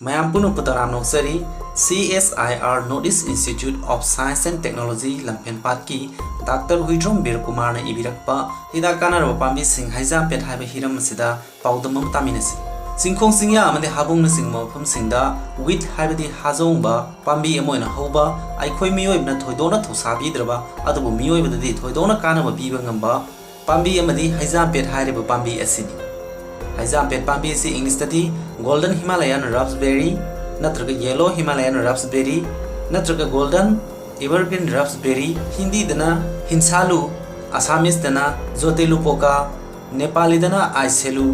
mayam puno putaram noksari CSIR Northeast Institute of Science and Technology lampen patki Dr. Huidrom Bir Kumar na ibirakpa Hidak Kannraba Pambising Heijampet haiba hiram asida paudamam taminasi Singkhong singya amade habung na singma mafam singda wheat haibadi hazongba pambi amoina hoba aikhoi miyoibna thoidona thosabidraba adubu miyoibadadi thoidona kanaba piba ngamba pambi amadi Heijampet hairiba pambi asini Heijampet pambi si English tadi golden Himalayan raspberry natraga yellow Himalayan raspberry natraga golden evergreen raspberry Hindi dana hinsalu Assamese dana zotelupoka Nepali dana aiselu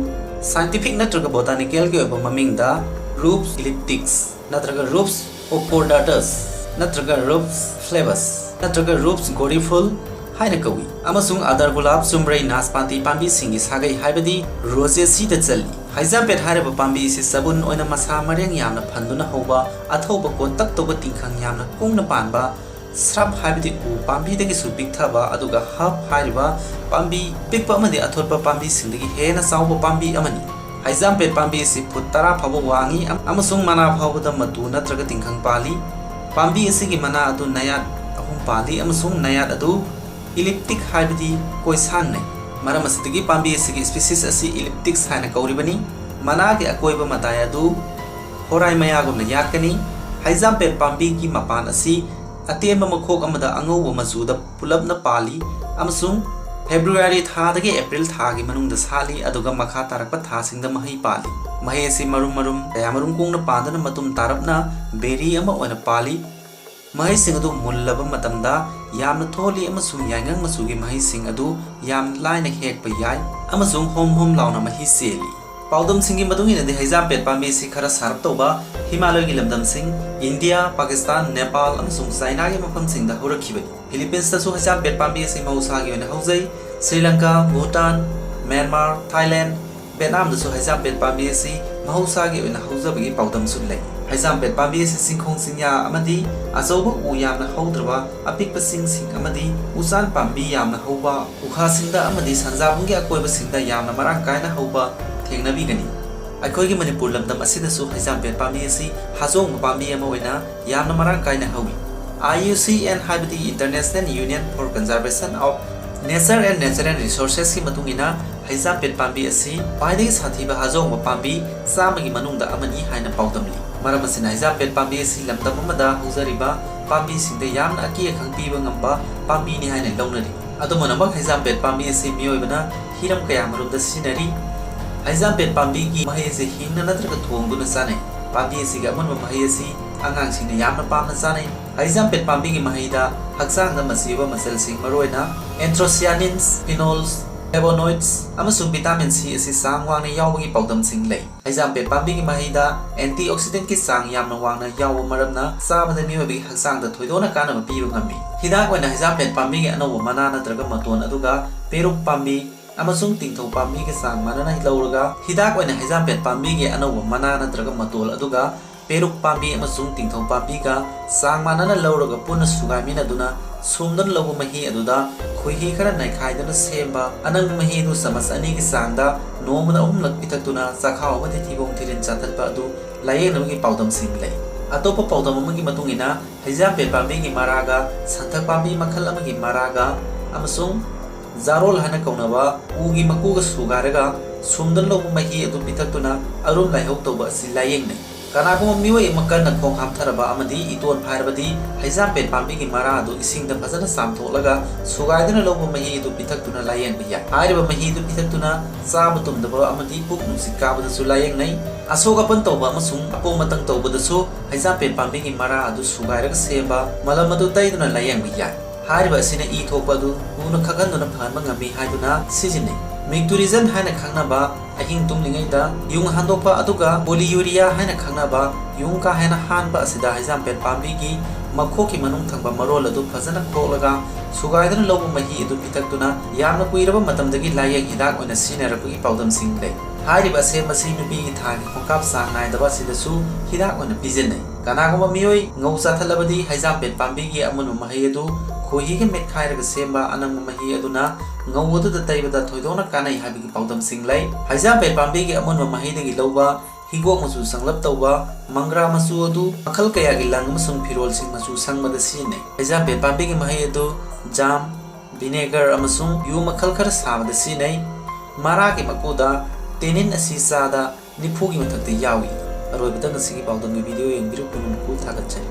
Scientific natraga botanical ke oba mamingda Rubus ellipticus natraga Rubus ocordatus natraga Rubus flavus natraga Rubus goriful haina kawi amasung adar gulab sumbrei naspanti pambi singi sagai haibadi rosesi da chali Heijampet hariba pambi si sabun oina masa mareng yamna phanduna hoba athoba kontak toba tingkhang yamna kungna panba shrub haibadi u pambi dagi su bigthaba aduga hab hariba pambi pikpa amadi athorpa pambi sindagi hena sauba pambi amani Heijampet pambi si phut 10 phaba wangi amasung mana phawda matu natraga tingkhang pali pambi asigi mana adu nayat ahum pali amasung nayat adu elliptic haibadi koisan ne maram asidagi pambi asigi species asi elliptics haina kauribani mana ge akoiba mataya du horai mayagumna yakani Heijampet pambi ki mapan asi atemba makhok amada angauba machuda pulapna pali amasung February tha dagi April tha gi manungda sali aduga makha tarakpa tha singda mahai pali mahai asi marum kayamarum kungna padana matum tarapna berry ama oina pali mahai sing adu mullaba matamda yamna tholi amasung yangang masugi mahai sing adu yam laina hekpa yai amasung hom launa mahi seli paudam singi madungi nadi Heijampet pambi si khara sarap toba Himalaya gi lamdam sing India Pakistan Nepal amasung China gi mafam singda horakhibani Philippines ta su Heijampet pambi si mausa gi oina haujai Sri Lanka Bhutan Myanmar Thailand Vietnam da su Heijampet pambi si mahausa gi oina haujabagi paudam su lei Heijampet pambi si singkhong singya amadi azoba u yamna haudraba apikpa sing amadi usan pambi yamna hauba ukha singda amadi sanjabungi akoiba singda yamna marang kaina hauba thengnabigani aikoigi Manipur lamdam asida su Heijampet pambi si hazong pambi ama oina yamna marang kaina hawi IUCN haibadi International Union for Conservation of Nature and Natural Resources ki matungina Heijampet pambi asi paidagi sathiba hazong pambi samagi manungda amani haina paudamli maram asina Heijampet pambi asi lamdam amada huzariba pambi singda yamna aki akhang piba ngamba pambi ni haina launari adumana mak Heijampet pambi asi miyoibana hiram kaya marumda sinari Heijampet pambi gi mahai se hingna natraga thongduna sanai pambi asi ga amunba mahai asi angang singna yamna pamna sanai Heijampet pambi gi mahai da haksang da masiba masal sing maroina anthocyanins phenols flavonoids amasung vitamin C asi sang wangna yawbagi paudam sing lei Heijampet pambi gi mahai da antioxidant ki sang yamna wangna yawa maramna sabada miyobi haksang da thoidona kana ma piba ngami hidak oina Heijampet pambi gi anoba mana natraga maton aduga peruk pambi amasung tingthau pambi ge sang manana hilauraga hidak oina Heijampet pambi ge anoba mana natraga matol aduga peruk pambi amasung tingthau pambi ga sang manana lauraga puna sugaimina duna sumdan lobu mahi aduda khuihi khara naikhaidana semba anang mahi du samas ani ge sangda nomana umlak pitaktuna sakhaw amati thibong thirin chathatpa adu layeng gi paudam sing lei atopa paudam amagi matungina Heijampet pambi gi maraga santhak pambi makhal amagi maraga amasung Zarol hana kaunaba ugi makuga sugaraga sumdan lobu mahi adu pitaktuna arum laihok toba si layeng nei kanagum miwai makal na khong hamtharaba amadi iton phairabadi Heijampet pambi gi mara adu isingda phajana samtholaga sugaidana lobu mahi adu pitaktuna layeng biya hariba mahi adu pitaktuna saba tumdaba amadi puk nusikabada su layeng nei asoga pan toba amasung apo matang toba da su Heijampet pambi gi mara adu sugairaga seba malamadu taiduna layeng biya hariba asina i thokpadu una khaganduna phanma ngami haiduna sijine Micturizen haina khangnaba ahing tumlingaida yung handokpa aduga polyuria haina khangnaba yung ka haina hanba asida Heijampet pambi gi makhoki manung thangba marol adu phajana kholaga sugaidana lobu mahi adu pitaktuna yamna kuiraba matamdagi layeng hidak oina sinarapagi paudam sing lei hariba se masi nubi gi thani khokap sang naidaba sidasu hidak oina pijenai kanagoma miyoi ngausa thalabadi Heijampet pambi gi amunu mahi adu khohi ge met khairaga semba anang mahi aduna ngawudu da taibada thoidona kanai habigi paudam sing lai Heijampet pambi gi amunu mahi dagi loba higok machu sanglap tauba mangra machu adu makhal kaya gi lang amasung firol sing machu sangmada sinai Heijampet pambi gi mahai adu jam vinegar amasung yu makhal khar samada sinai mara gi makuda tenin asi sada nifu gi mathakte yawi aroi batang sigi pawdang gi video yeng biru kunun ku thagat chai